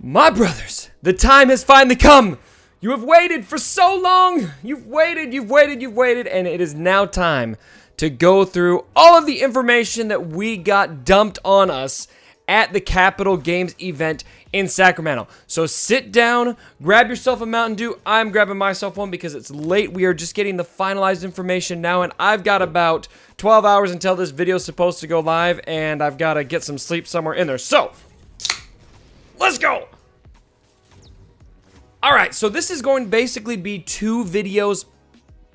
My brothers, the time has finally come. You have waited for so long. You've waited, and it is now time to go through all of the information that we got dumped on us at the Capital Games event in Sacramento. So sit down, grab yourself a Mountain Dew. I'm grabbing myself one because it's late. We are just getting the finalized information now, and I've got about 12 hours until this video is supposed to go live, and I've got to get some sleep somewhere in there. So, let's go! Alright, so this is going to basically be two videos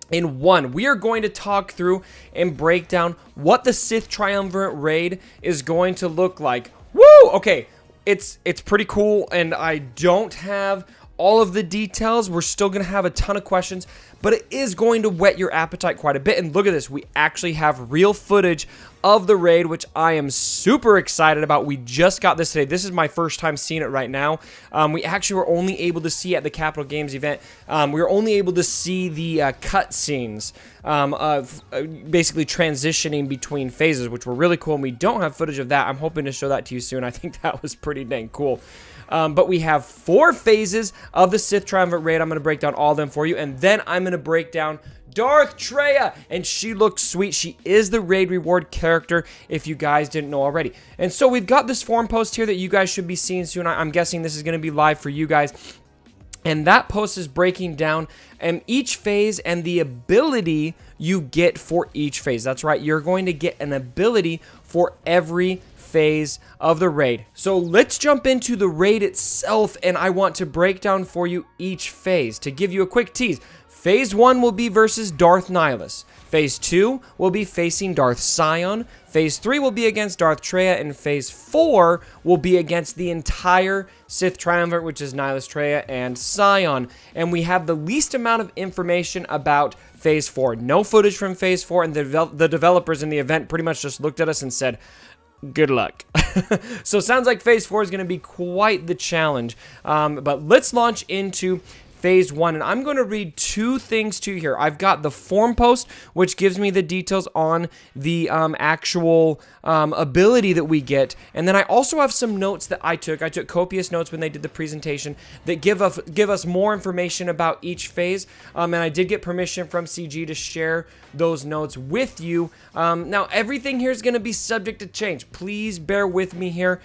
in one. We are going to talk through and break down what the Sith Triumvirate Raid is going to look like. Woo! Okay, it's pretty cool, and I don't have all of the details. We're still going to have a ton of questions, but it is going to whet your appetite quite a bit. And look at this. We actually have real footage of the raid, which I am super excited about. We just got this today. This is my first time seeing it right now. We actually were only able to see at the Capital Games event. We were only able to see the cut scenes of basically transitioning between phases, which were really cool. And we don't have footage of that. I'm hoping to show that to you soon. I think that was pretty dang cool. But we have 4 phases of the Sith Triumvirate Raid. I'm going to break down all of them for you. And then I'm going to break down Darth Traya, and she looks sweet. She is the raid reward character, if you guys didn't know already. And so we've got this forum post here that you guys should be seeing soon. I'm guessing this is going to be live for you guys. And that post is breaking down each phase and the ability you get for each phase. That's right, you're going to get an ability for every phase of the raid. So let's jump into the raid itself, and I want to break down for you each phase. To give you a quick tease, Phase 1 will be versus Darth Nihilus. Phase 2 will be facing Darth Sion. Phase 3 will be against Darth Traya, and Phase 4 will be against the entire Sith Triumvirate, which is Nihilus, Traya, and Sion. And we have the least amount of information about Phase 4. No footage from Phase 4, and the developers in the event pretty much just looked at us and said, good luck. So sounds like Phase 4 is going to be quite the challenge. But let's launch into Phase 1, and I'm going to read 2 things to you here. I've got the forum post, which gives me the details on the actual ability that we get, and then I also have some notes that I took. I took copious notes when they did the presentation that give us more information about each phase, and I did get permission from CG to share those notes with you. Now, everything here is going to be subject to change. Please bear with me here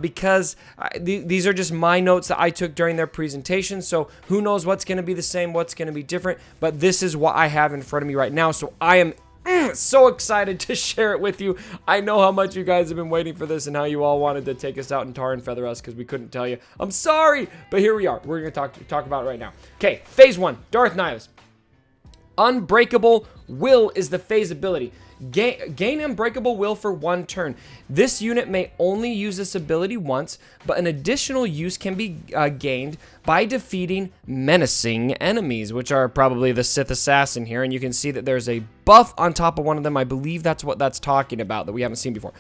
because these are just my notes that I took during their presentation, so who knows what's going to be the same, what's going to be different, but this is what I have in front of me right now, so I am so excited to share it with you. I know how much you guys have been waiting for this and how you all wanted to take us out and tar and feather us because we couldn't tell you. I'm sorry, but here we are. We're going to talk about it right now. Okay, Phase 1, Darth Nihilus. Unbreakable Will is the phase ability. Gain Unbreakable Will for 1 turn. This unit may only use this ability once, but an additional use can be gained by defeating menacing enemies, which are probably the Sith Assassin here, and you can see that there's a buff on top of one of them. I believe that's what that's talking about that we haven't seen before.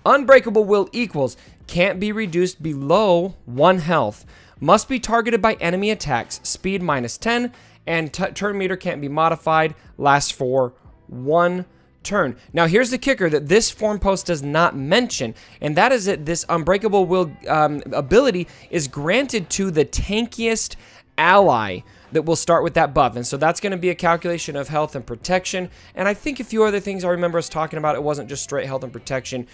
Unbreakable Will equals can't be reduced below 1 health. Must be targeted by enemy attacks. Speed -10, and turn meter can't be modified. Lasts for 1 turn. Now here's the kicker that this forum post does not mention, and that is that this Unbreakable Will ability is granted to the tankiest ally that will start with that buff, and so that's going to be a calculation of health and protection, and I think a few other things I remember us talking about. It wasn't just straight health and protection,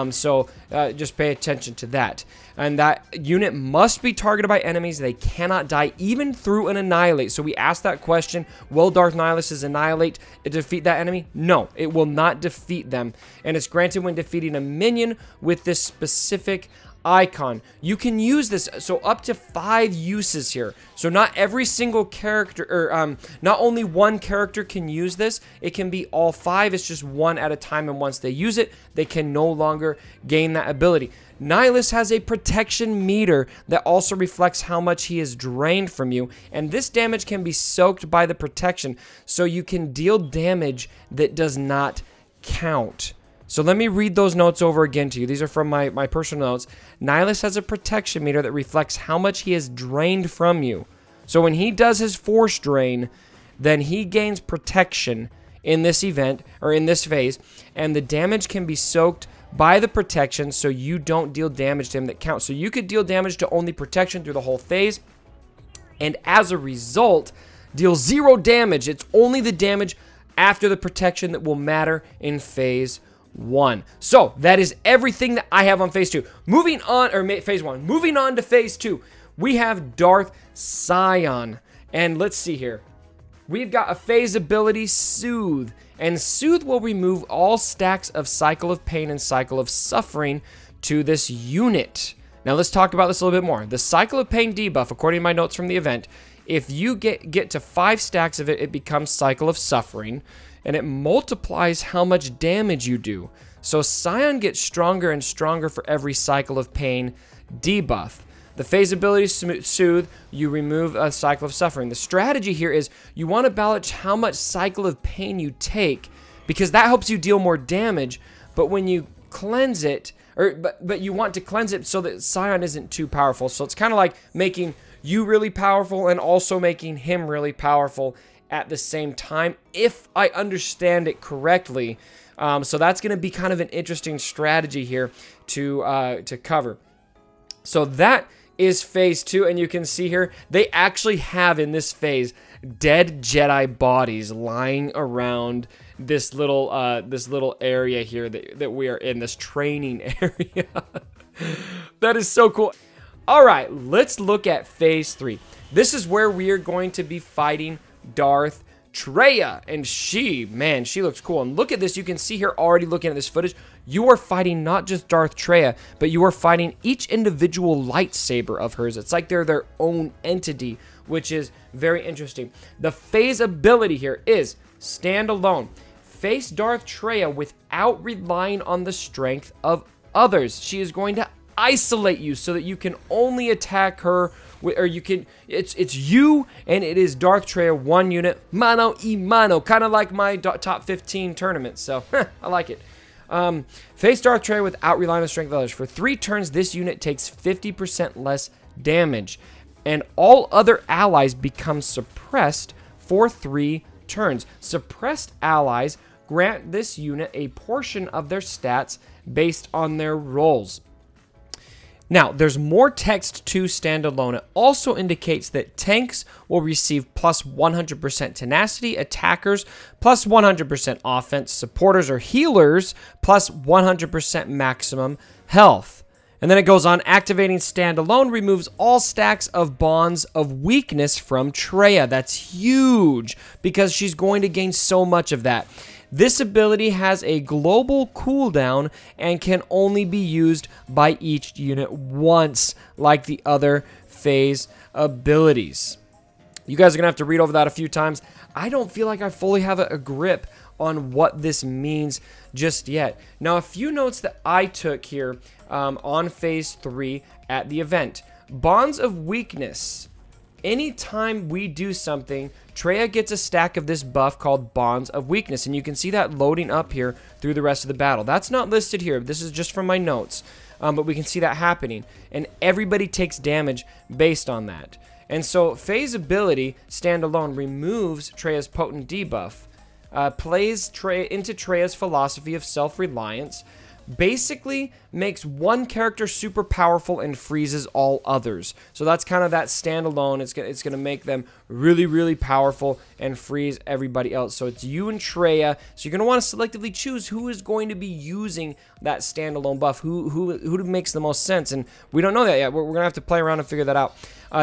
so just pay attention to that. And that unit must be targeted by enemies. They cannot die even through an Annihilate. So we asked that question, will Darth Nihilus' Annihilate defeat that enemy? No, it will not defeat them, and it's granted when defeating a minion with this specific icon. You can use this, so up to 5 uses here. So not every single character, or not only one character can use this, it can be all 5. It's just 1 at a time, and once they use it, they can no longer gain that ability. Nihilus has a protection meter that also reflects how much he is drained from you, and this damage can be soaked by the protection, so you can deal damage that does not count. So let me read those notes over again to you. These are from my personal notes. Nihilus has a protection meter that reflects how much he has drained from you. So when he does his force drain, then he gains protection in this event, or in this phase, and the damage can be soaked by the protection so you don't deal damage to him that counts. So you could deal damage to only protection through the whole phase, and as a result, deal 0 damage. It's only the damage after the protection that will matter in phase 1. So that is everything that I have on phase 2. Moving on, or phase 1. Moving on to phase 2, we have Darth Scion. And let's see here. We've got a phase ability, Soothe. And Soothe will remove all stacks of Cycle of Pain and Cycle of Suffering to this unit. Now let's talk about this a little bit more. The Cycle of Pain debuff, according to my notes from the event, if you get to 5 stacks of it, it becomes Cycle of Suffering, and it multiplies how much damage you do. So Scion gets stronger and stronger for every Cycle of Pain debuff. The phase ability, Soothe, you remove a Cycle of Suffering. The strategy here is you want to balance how much Cycle of Pain you take, because that helps you deal more damage, but when you cleanse it, but you want to cleanse it so that Scion isn't too powerful. So it's kind of like making you really powerful and also making him really powerful at the same time, if I understand it correctly. So that's going to be kind of an interesting strategy here to cover. So that is phase 2, and you can see here they actually have in this phase dead Jedi bodies lying around this little area here that we are in, this training area. That is so cool. All right, let's look at phase 3. This is where we are going to be fighting Darth Traya, and she looks cool. And look at this, you can see here already looking at this footage, you are fighting not just Darth Traya, but you are fighting each individual lightsaber of hers. It's like they're their own entity, which is very interesting. The phase ability here is Stand Alone. Face Darth Traya without relying on the strength of others. She is going to isolate you so that you can only attack her, or you can, it's you and it is Darth Traya, 1 unit, mano y mano, kind of like my top 15 tournament, so I like it. Face Darth Traya without relying on the strength of others. For 3 turns, this unit takes 50% less damage, and all other allies become suppressed for 3 turns. Suppressed allies grant this unit a portion of their stats based on their rolls. Now, there's more text to Standalone. It also indicates that tanks will receive plus 100% tenacity, attackers plus 100% offense, supporters or healers plus 100% maximum health. And then it goes on, activating Standalone removes all stacks of Bonds of Weakness from Traya. That's huge because she's going to gain so much of that. This ability has a global cooldown and can only be used by each unit once, like the other phase abilities. You guys are going to have to read over that a few times. I don't feel like I fully have a grip on what this means just yet. Now, a few notes that I took here on phase 3 at the event. Bonds of Weakness. Anytime we do something, Traya gets a stack of this buff called Bonds of Weakness, and you can see that loading up here through the rest of the battle. That's not listed here. This is just from my notes, but we can see that happening, and everybody takes damage based on that. And so phase ability, Standalone, removes Traya's potent debuff, plays into Traya's philosophy of self-reliance, basically makes one character super powerful and freezes all others. So that's kind of that Standalone. It's going to make them really, really powerful and freeze everybody else. So it's you and Traya. So you're going to want to selectively choose who is going to be using that Standalone buff, who makes the most sense. And we don't know that yet. We're going to have to play around and figure that out.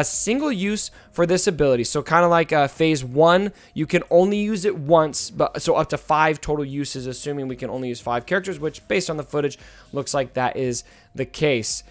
Single use for this ability. So kind of like phase 1, you can only use it once, but so up to 5 total uses, assuming we can only use 5 characters, which based on the footage looks like that is the case.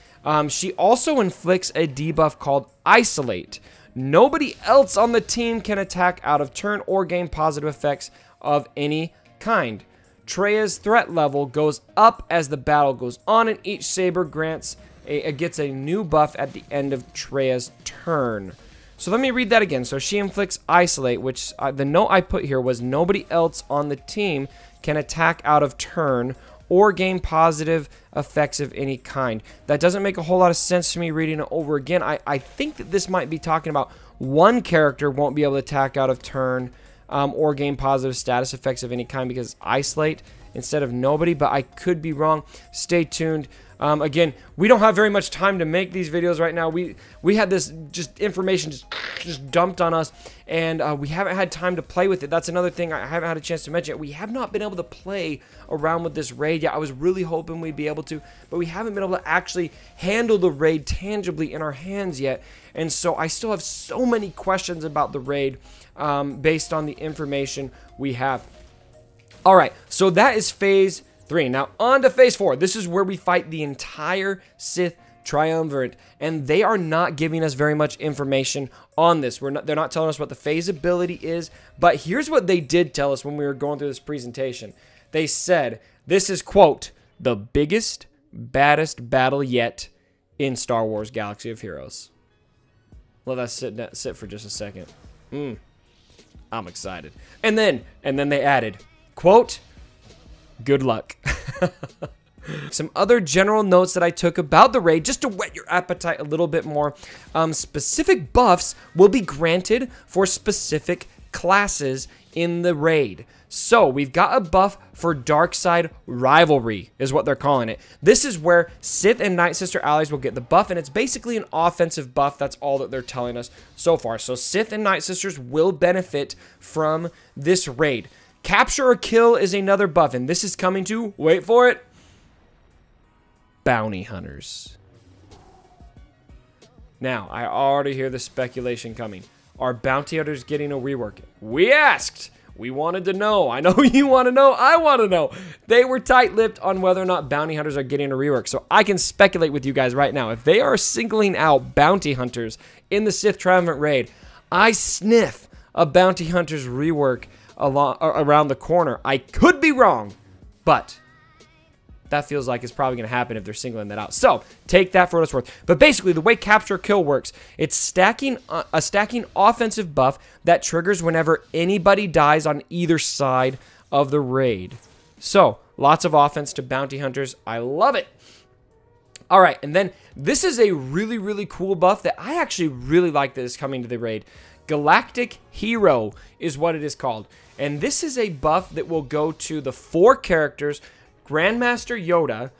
She also inflicts a debuff called Isolate. Nobody else on the team can attack out of turn or gain positive effects of any kind. Traya's threat level goes up as the battle goes on, and each saber gets a new buff at the end of Traya's turn. So let me read that again. So she inflicts Isolate, which the note I put here was nobody else on the team can attack out of turn or gain positive effects of any kind. That doesn't make a whole lot of sense to me reading it over again. I think that this might be talking about one character won't be able to attack out of turn or gain positive status effects of any kind, because Isolate instead of nobody, but I could be wrong. Stay tuned. Again, we don't have very much time to make these videos right now. We had this information just dumped on us, and we haven't had time to play with it. That's another thing I haven't had a chance to mention. We have not been able to play around with this raid yet. I was really hoping we'd be able to, but we haven't been able to actually handle the raid tangibly in our hands yet. And so I still have so many questions about the raid based on the information we have. All right, so that is phase 3. Now on to phase 4. This is where we fight the entire Sith Triumvirate, and they are not giving us very much information on this. They're not telling us what the phase ability is, but here's what they did tell us when we were going through this presentation. They said this is, quote, the biggest, baddest battle yet in Star Wars Galaxy of Heroes. Let that sit for just a second. I'm excited. And then they added, quote, good luck. Some other general notes that I took about the raid, just to whet your appetite a little bit more. Specific buffs will be granted for specific classes in the raid. So we've got a buff for Dark Side Rivalry, is what they're calling it. This is where Sith and Night Sister allies will get the buff, and it's basically an offensive buff. That's all that they're telling us so far. So Sith and Night Sisters will benefit from this raid. Capture or kill is another buff, and this is coming to, wait for it, bounty hunters. Now, I already hear the speculation coming. Are bounty hunters getting a rework? We asked. We wanted to know. I know you want to know. I want to know. They were tight-lipped on whether or not bounty hunters are getting a rework. So I can speculate with you guys right now. If they are singling out bounty hunters in the Sith Triumvirate raid, I sniff a bounty hunters rework around the corner. I could be wrong, but that feels like it's probably going to happen if they're singling that out. So take that for what it's worth. But basically, the way capture kill works, it's stacking a stacking offensive buff that triggers whenever anybody dies on either side of the raid. So lots of offense to bounty hunters. I love it. All right, and then this is a really, really cool buff that I actually really like that is coming to the raid. Galactic Hero is what it is called. And this is a buff that will go to the 4 characters: Grandmaster Yoda,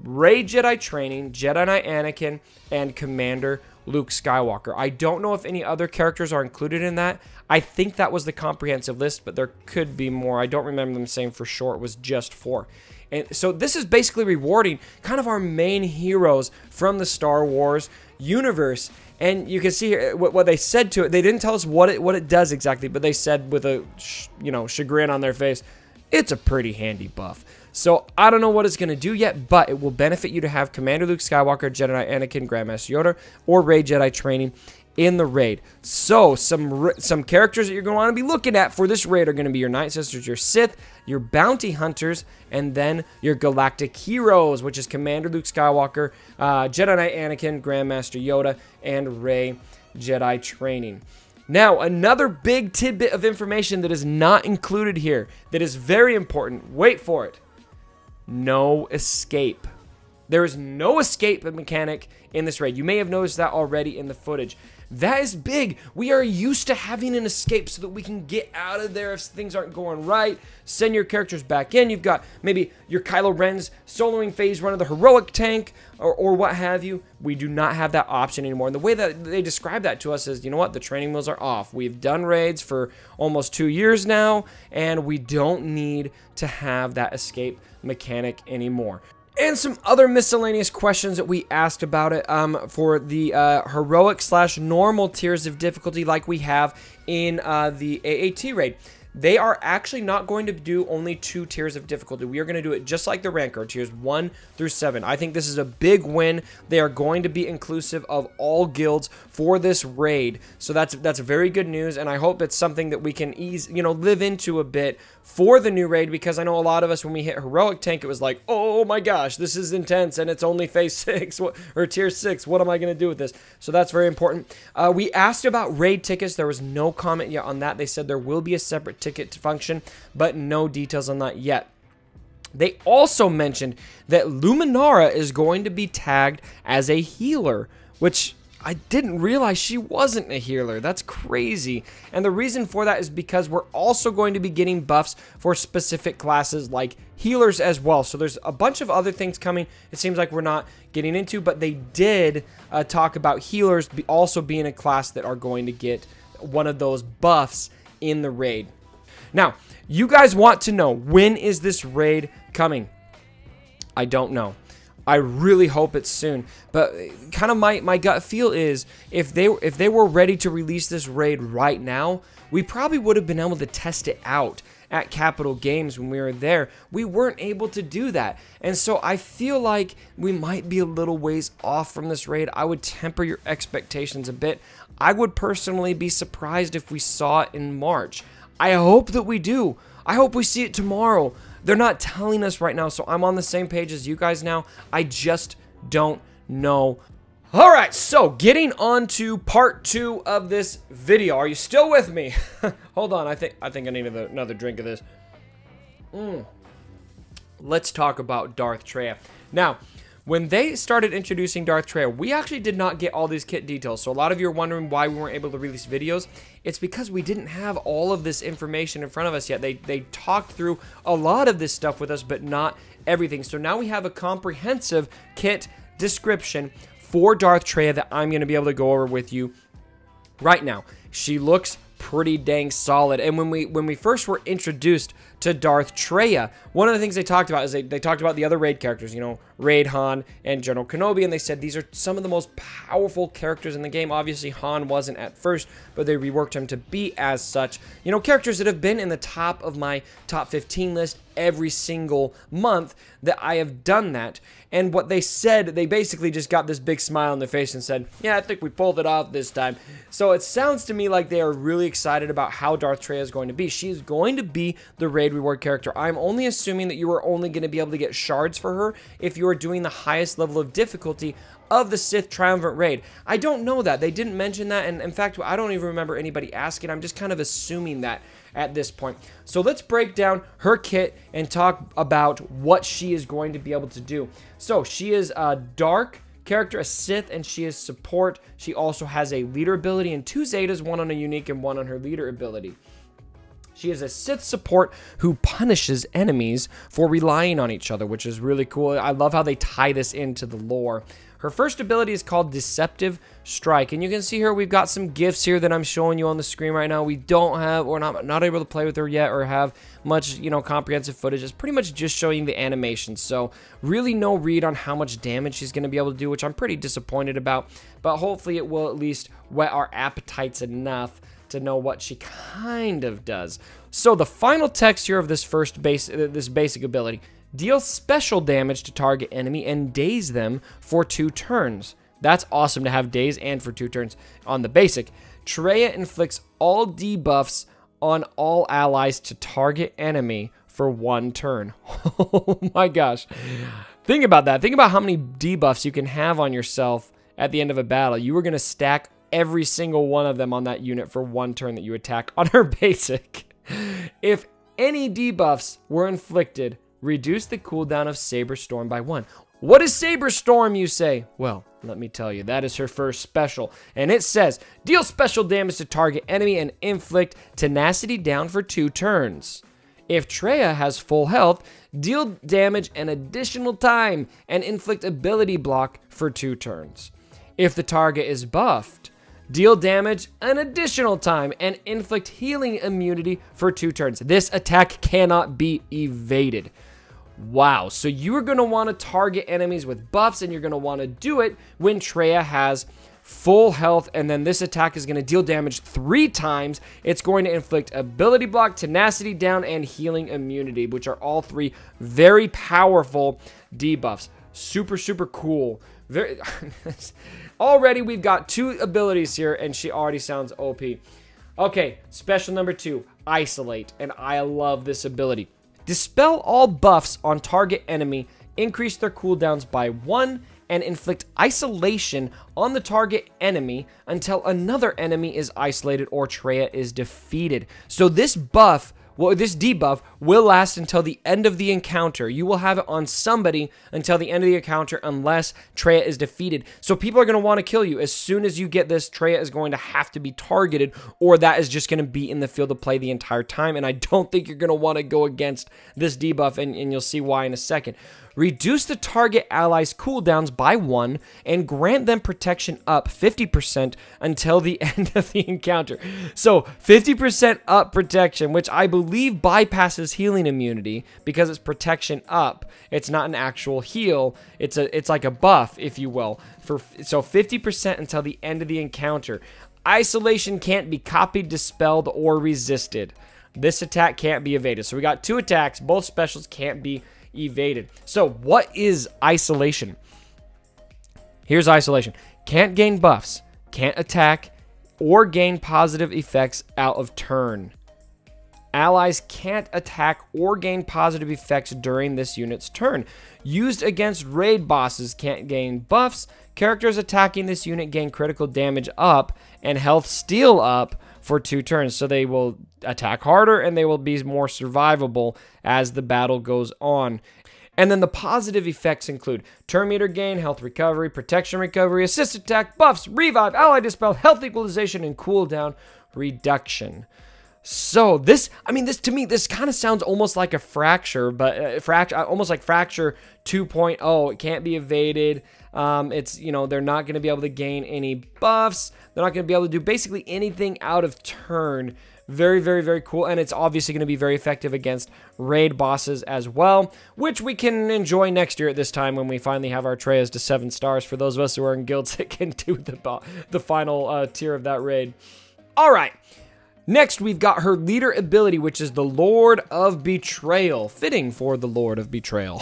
Rey Jedi Training, Jedi Knight Anakin, and Commander Luke Skywalker. I don't know if any other characters are included in that. I think that was the comprehensive list, but there could be more. I don't remember them saying for sure it was just 4. And so this is basically rewarding kind of our main heroes from the Star Wars universe. And you can see here what they said to it. They didn't tell us what it does exactly, but they said with a chagrin on their face, it's a pretty handy buff. So I don't know what it's going to do yet, but it will benefit you to have Commander Luke Skywalker, Jedi Knight Anakin, Grandmaster Yoda, or Rey Jedi Training in the raid. So some characters that you're going to want to be looking at for this raid are going to be your Night Sisters, your Sith, your Bounty Hunters, and then your Galactic Heroes, which is Commander Luke Skywalker, Jedi Knight Anakin, Grandmaster Yoda, and Rey Jedi Training. Now, another big tidbit of information that is not included here that is very important. Wait for it. No escape. There is no escape mechanic in this raid. You may have noticed that already in the footage. That is big. We are used to having an escape so that we can get out of there if things aren't going right. Send your characters back in. You've got maybe your Kylo Ren's soloing phase run of the heroic tank or what have you. We do not have that option anymore. And the way that they describe that to us is, you know what? The training wheels are off. We've done raids for almost 2 years now, and we don't need to have that escape mechanic anymore. And some other miscellaneous questions that we asked about it for the heroic/normal tiers of difficulty like we have in the AAT raid. They are actually not going to do only 2 tiers of difficulty. We are going to do it just like the Rancor, tiers 1 through 7. I think this is a big win. They are going to be inclusive of all guilds for this raid. So that's very good news, and I hope it's something that we can live into a bit for the new raid, because I know a lot of us, when we hit heroic tank, it was like, oh my gosh, this is intense, and it's only phase 6 or tier 6. What am I going to do with this? So that's very important. We asked about raid tickets. There was no comment yet on that. They said there will be a separate ticket function, but no details on that yet. They also mentioned that Luminara is going to be tagged as a healer, which I didn't realize she wasn't a healer. That's crazy. And the reason for that is because we're also going to be getting buffs for specific classes like healers as well. So there's a bunch of other things coming. It seems like we're not getting into, but they did talk about healers also being a class that are going to get one of those buffs in the raid. Now, you guys want to know, when is this raid coming? I don't know. I really hope it's soon, but kind of my gut feel is if they were ready to release this raid right now, we probably would have been able to test it out at Capital Games when we were there. We weren't able to do that, and so I feel like we might be a little ways off from this raid. I would temper your expectations a bit. I would personally be surprised if we saw it in March. I hope that we do. I hope we see it tomorrow. They're not telling us right now, so I'm on the same page as you guys now. I just don't know. All right, so getting on to part 2 of this video. Are you still with me? Hold on, I think I need another drink of this. Let's talk about Darth Traya. Now, when they started introducing Darth Traya, we actually did not get all these kit details. So a lot of you are wondering why we weren't able to release videos. It's because we didn't have all of this information in front of us yet. They talked through a lot of this stuff with us, but not everything. So now we have a comprehensive kit description for Darth Traya that I'm going to be able to go over with you right now. She looks pretty dang solid. And when we first were introduced to Darth Traya, one of the things they talked about is they talked about the other raid characters, you know, Raid Han and General Kenobi, and they said these are some of the most powerful characters in the game. Obviously Han wasn't at first, but they reworked him to be as such. You know, characters that have been in the top of my top 15 list every single month that I have done that. And what they said, they basically just got this big smile on their face and said, yeah, I think we pulled it off this time. So it sounds to me like they are really excited about how Darth Traya is going to be. She's going to be the raid reward character. I'm only assuming that you are only going to be able to get shards for her if you are doing the highest level of difficulty of the Sith Triumvirate Raid. I don't know that. They didn't mention that, and in fact, I don't even remember anybody asking. I'm just kind of assuming that at this point. So let's break down her kit and talk about what she is going to be able to do. So she is a dark character, a Sith, and she is support. She also has a leader ability and 2 Zetas, one on a unique and one on her leader ability. She is a Sith support who punishes enemies for relying on each other, which is really cool. I love how they tie this into the lore. Her first ability is called Deceptive Strike, and you can see here we've got some gifts here that I'm showing you on the screen right now. We don't have, or not able to play with her yet or have much, you know, comprehensive footage. It's pretty much just showing the animation, so really no read on how much damage she's going to be able to do, which I'm pretty disappointed about, but hopefully it will at least whet our appetites enough to know what she kind of does. So the final text here of this this basic ability: deal special damage to target enemy and daze them for 2 turns. That's awesome to have daze and for 2 turns on the basic. Traya inflicts all debuffs on all allies to target enemy for 1 turn. Oh my gosh. Think about that. Think about how many debuffs you can have on yourself at the end of a battle. You were going to stack every single one of them on that unit for 1 turn that you attack on her basic. If any debuffs were inflicted, reduce the cooldown of Saber Storm by 1. What is Saber Storm, you say? Well, let me tell you, that is her first special, and it says, deal special damage to target enemy and inflict tenacity down for 2 turns. If Traya has full health, deal damage an additional time and inflict ability block for 2 turns. If the target is buffed, deal damage an additional time and inflict healing immunity for 2 turns. This attack cannot be evaded. Wow, so you are going to want to target enemies with buffs, and you're going to want to do it when Traya has full health, and then this attack is going to deal damage 3 times. It's going to inflict ability block, tenacity down, and healing immunity, which are all 3 very powerful debuffs. Super, super cool. Very already we've got 2 abilities here, and she already sounds OP. Okay, special number 2, Isolate, and I love this ability. Dispel all buffs on target enemy, increase their cooldowns by 1, and inflict isolation on the target enemy until another enemy is isolated or Traya is defeated. So this buff well, this debuff will last until the end of the encounter. You will have it on somebody until the end of the encounter unless Traya is defeated. So people are going to want to kill you. As soon as you get this, Traya is going to have to be targeted, or that is just going to be in the field of play the entire time. And I don't think you're going to want to go against this debuff, and you'll see why in a second. Reduce the target allies' cooldowns by 1 and grant them protection up 50% until the end of the encounter. So 50% up protection, which I believe bypasses healing immunity because it's protection up. It's not an actual heal. It's like a buff, if you will. So 50% until the end of the encounter. Isolation can't be copied, dispelled, or resisted. This attack can't be evaded. So we got 2 attacks. Both specials can't be evaded. So what is isolation? Here's isolation. Can't gain buffs, can't attack, or gain positive effects out of turn. Allies can't attack or gain positive effects during this unit's turn. Used against raid bosses, can't gain buffs. Characters attacking this unit gain critical damage up and health steal up for 2 turns. So they will attack harder and they will be more survivable as the battle goes on. And then the positive effects include turn meter gain, health recovery, protection recovery, assist attack, buffs, revive, ally dispel, health equalization, and cooldown reduction. So this, I mean, this to me, this kind of sounds almost like a fracture, but almost like Fracture 2.0. It can't be evaded. It's, you know, they're not going to be able to gain any buffs. They're not going to be able to do basically anything out of turn. Very, very, very cool. And it's obviously going to be very effective against raid bosses as well, which we can enjoy next year at this time when we finally have our Trayas to 7 stars for those of us who are in guilds that can do the final tier of that raid. All right. Next, we've got her leader ability, which is the Lord of Betrayal. Fitting for the Lord of Betrayal.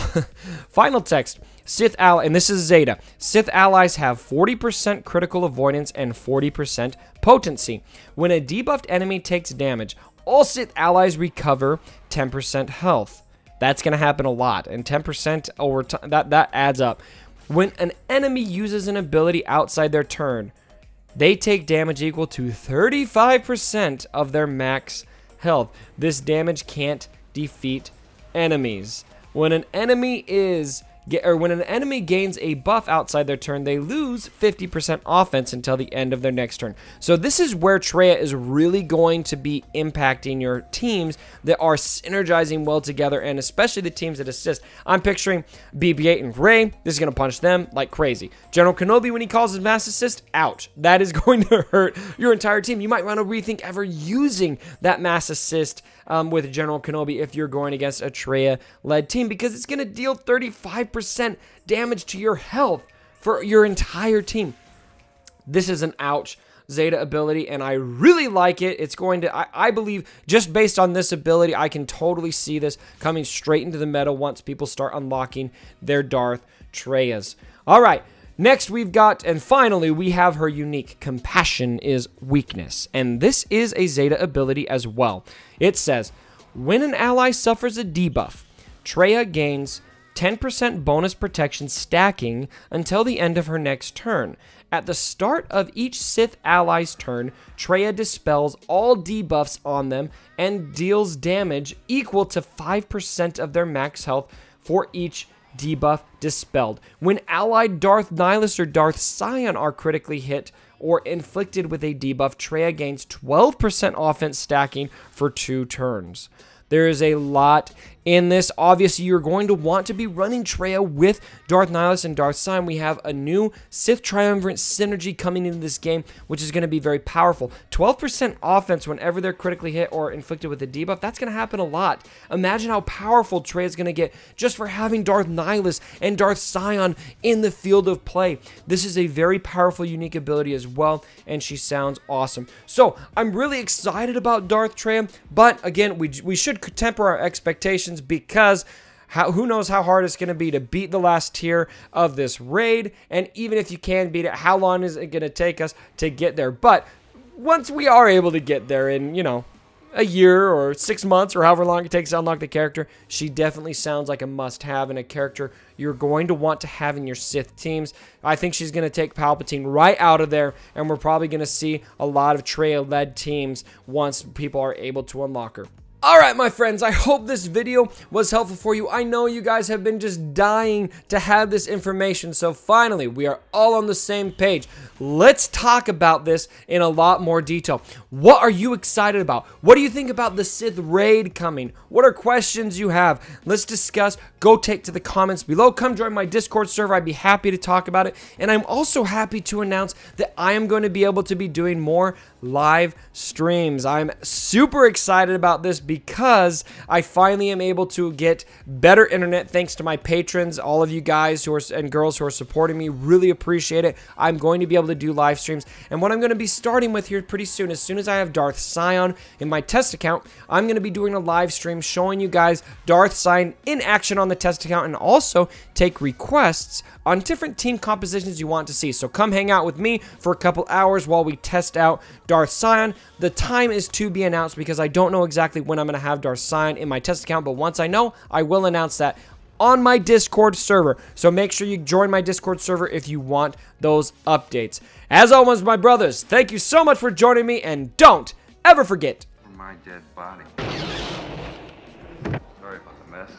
Final text. Sith ally, and this is Zeta. Sith allies have 40% critical avoidance and 40% potency. When a debuffed enemy takes damage, all Sith allies recover 10% health. That's going to happen a lot, and 10% over time, that adds up. When an enemy uses an ability outside their turn, they take damage equal to 35% of their max health. This damage can't defeat enemies. When an enemy gains a buff outside their turn, they lose 50% offense until the end of their next turn. So this is where Traya is really going to be impacting your teams that are synergizing well together, and especially the teams that assist. I'm picturing BB-8 and Rey. This is going to punish them like crazy. General Kenobi, when he calls his mass assist, ouch. That is going to hurt your entire team. You might want to rethink ever using that mass assist with General Kenobi if you're going against a Traya-led team, because it's going to deal 35% damage to your health for your entire team. This is an ouch Zeta ability, and I really like it. It's going to, I believe, just based on this ability, I can totally see this coming straight into the meta once people start unlocking their Darth Trayas. All right. Next, we've got, and finally, we have her unique Compassion is Weakness. And this is a Zeta ability as well. It says, when an ally suffers a debuff, Traya gains 10% bonus protection stacking until the end of her next turn. At the start of each Sith ally's turn, Traya dispels all debuffs on them and deals damage equal to 5% of their max health for each debuff dispelled. When allied Darth Nihilus or Darth Sion are critically hit or inflicted with a debuff, Traya gains 12% offense stacking for 2 turns. There is a lot in this. Obviously, you're going to want to be running Traya with Darth Nihilus and Darth Sion. We have a new Sith Triumvirate synergy coming into this game, which is going to be very powerful. 12% offense whenever they're critically hit or inflicted with a debuff. That's going to happen a lot. Imagine how powerful Traya is going to get just for having Darth Nihilus and Darth Sion in the field of play. This is a very powerful, unique ability as well, and she sounds awesome. So, I'm really excited about Darth Traya, but again, we should temper our expectations, because who knows how hard it's going to be to beat the last tier of this raid, and even if you can beat it, how long is it going to take us to get there? But once we are able to get there in, you know, a year or 6 months or however long it takes to unlock the character, she definitely sounds like a must-have and a character you're going to want to have in your Sith teams. I think she's going to take Palpatine right out of there, and we're probably going to see a lot of Traya-led teams once people are able to unlock her. Alright, my friends, I hope this video was helpful for you. I know you guys have been just dying to have this information, so finally, we are all on the same page. Let's talk about this in a lot more detail. What are you excited about? What do you think about the Sith Raid coming? What are questions you have? Let's discuss. Go take to the comments below. Come join my Discord server. I'd be happy to talk about it. And I'm also happy to announce that I am going to be able to be doing more live streams. I'm super excited about this because I finally am able to get better internet thanks to my patrons, all of you guys who are and girls who are supporting me. Really appreciate it. I'm going to be able to do live streams, and what I'm going to be starting with here pretty soon, as soon as I have Darth Sion in my test account, I'm going to be doing a live stream showing you guys Darth Sion in action on the test account, and also take requests on different team compositions you want to see. So come hang out with me for a couple hours while we test out Darth Sion. The time is to be announced because I don't know exactly when I'm going to have Darth Sion in my test account, but once I know, I will announce that on my Discord server. So make sure you join my Discord server if you want those updates. As always, my brothers, thank you so much for joining me, and don't ever forget. My dead body. Sorry about the mess.